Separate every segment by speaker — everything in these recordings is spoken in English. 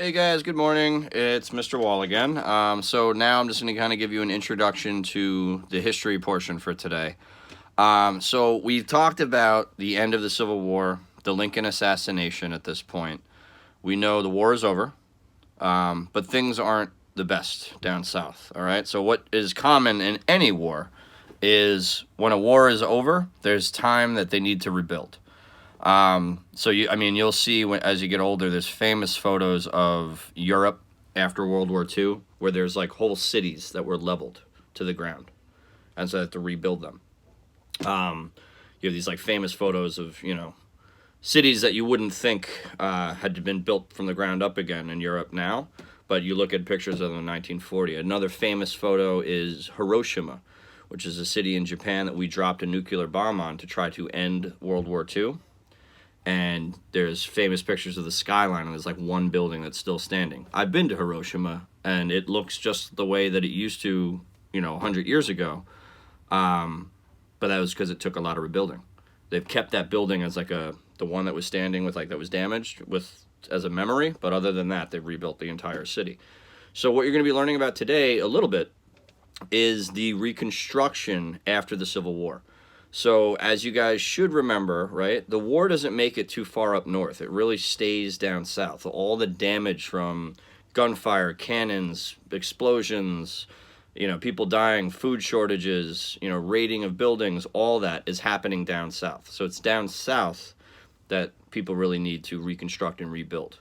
Speaker 1: Hey guys, good morning. It's Mr. Wall again. So now I'm just going to kind of give you an introduction to the history portion for today. So we've talked about the end of the Civil War, the Lincoln assassination at this point. We know the war is over, but things aren't the best down south, all right? So what is common in any war is when a war is over, there's time that they need to rebuild. You'll see as you get older, there's famous photos of Europe after World War II where there's like whole cities that were leveled to the ground, and so they have to rebuild them. You have these like famous photos of cities that you wouldn't think had been built from the ground up again in Europe now, but you look at pictures of them in 1940. Another famous photo is Hiroshima, which is a city in Japan that we dropped a nuclear bomb on to try to end World War II. And there's famous pictures of the skyline, and there's like one building that's still standing. I've been to Hiroshima, and it looks just the way that it used to, 100 years ago. But that was because it took a lot of rebuilding. They've kept that building as like the one that was standing with that was damaged as a memory. But other than that, they've rebuilt the entire city. So what you're going to be learning about today a little bit is the Reconstruction after the Civil War. So as you guys should remember, right, the war doesn't make it too far up north. It really stays down south. All the damage from gunfire, cannons, explosions, people dying, food shortages, raiding of buildings, all that is happening down south. So it's down south that people really need to reconstruct and rebuild.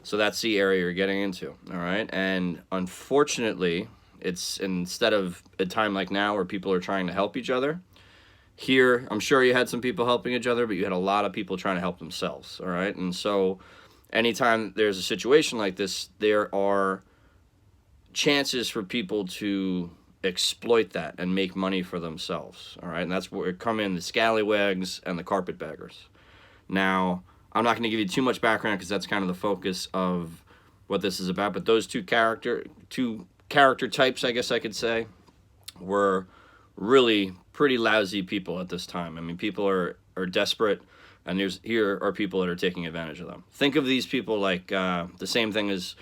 Speaker 1: So that's the area you're getting into, all right? And unfortunately, it's instead of a time like now where people are trying to help each other, here, I'm sure you had some people helping each other, but you had a lot of people trying to help themselves, all right? And so anytime there's a situation like this, there are chances for people to exploit that and make money for themselves, all right? And that's where come in the scallywags and the carpetbaggers. Now, I'm not going to give you too much background because that's kind of the focus of what this is about, but those two character types, I guess I could say, were really pretty lousy people at this time. I mean, people are desperate, and here are people that are taking advantage of them. Think of these people like the same thing as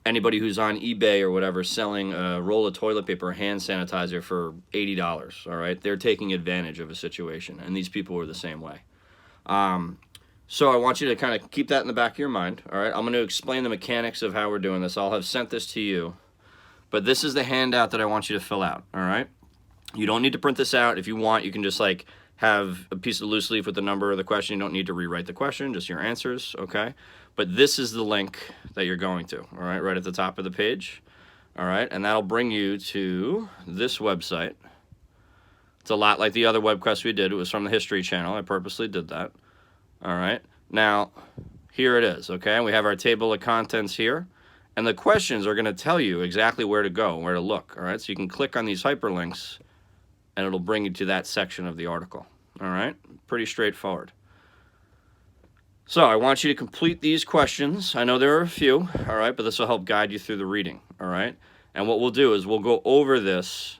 Speaker 1: anybody who's on eBay or whatever selling a roll of toilet paper or hand sanitizer for $80, all right? They're taking advantage of a situation, and these people were the same way. So I want you to kind of keep that in the back of your mind, all right? I'm going to explain the mechanics of how we're doing this. I'll have sent this to you, but this is the handout that I want you to fill out, all right? You don't need to print this out. If you want, you can just have a piece of loose leaf with the number of the question. You don't need to rewrite the question, just your answers, okay? But this is the link that you're going to, all right at the top of the page, all right? And that'll bring you to this website. It's a lot like the other Webquest we did. It was from the History Channel. I purposely did that, all right? Now, here it is, okay? We have our table of contents here. And the questions are going to tell you exactly where to go, where to look, all right? So you can click on these hyperlinks, and it'll bring you to that section of the article, all right? Pretty straightforward. So I want you to complete these questions. I know there are a few, all right, but this will help guide you through the reading, all right? And what we'll do is we'll go over this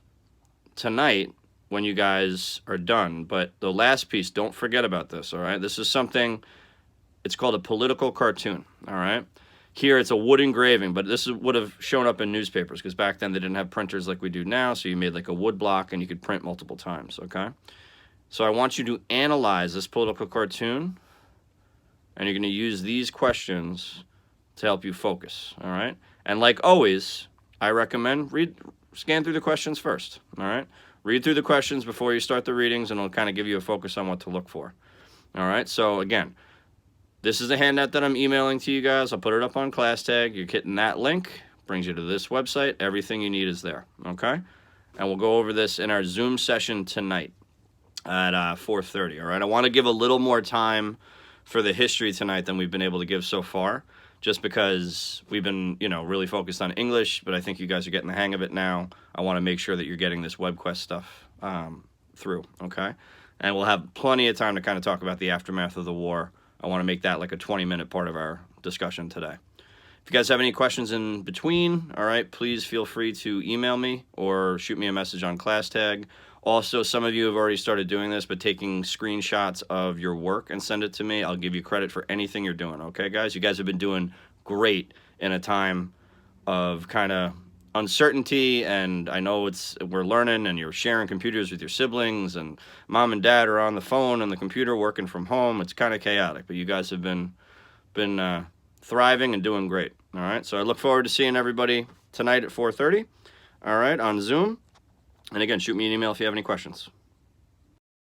Speaker 1: tonight when you guys are done. But the last piece, don't forget about this, all right? This is something, it's called a political cartoon, all right? Here it's a wood engraving, but this would have shown up in newspapers because back then they didn't have printers like we do now, so you made like a wood block and you could print multiple times, okay? So I want you to analyze this political cartoon, and you're going to use these questions to help you focus, all right? And like always, I recommend scan through the questions first, all right? Read through the questions before you start the readings, and it'll kind of give you a focus on what to look for, all right? So again, this is a handout that I'm emailing to you guys. I'll put it up on ClassTag. You're hitting that link, brings you to this website. Everything you need is there, okay? And we'll go over this in our Zoom session tonight at 4:30, all right? I want to give a little more time for the history tonight than we've been able to give so far, just because we've been, really focused on English, but I think you guys are getting the hang of it now. I want to make sure that you're getting this Webquest stuff through, okay? And we'll have plenty of time to kind of talk about the aftermath of the war. I want to make that like a 20-minute part of our discussion today. If you guys have any questions in between, all right, please feel free to email me or shoot me a message on ClassTag. Also, some of you have already started doing this, but taking screenshots of your work and send it to me. I'll give you credit for anything you're doing, okay, guys? You guys have been doing great in a time of kind of uncertainty. And I know we're learning, and you're sharing computers with your siblings, and mom and dad are on the phone and the computer working from home. It's kind of chaotic, but you guys have been thriving and doing great. All right, so I look forward to seeing everybody tonight at 4:30. All right, on Zoom. And again, shoot me an email if you have any questions.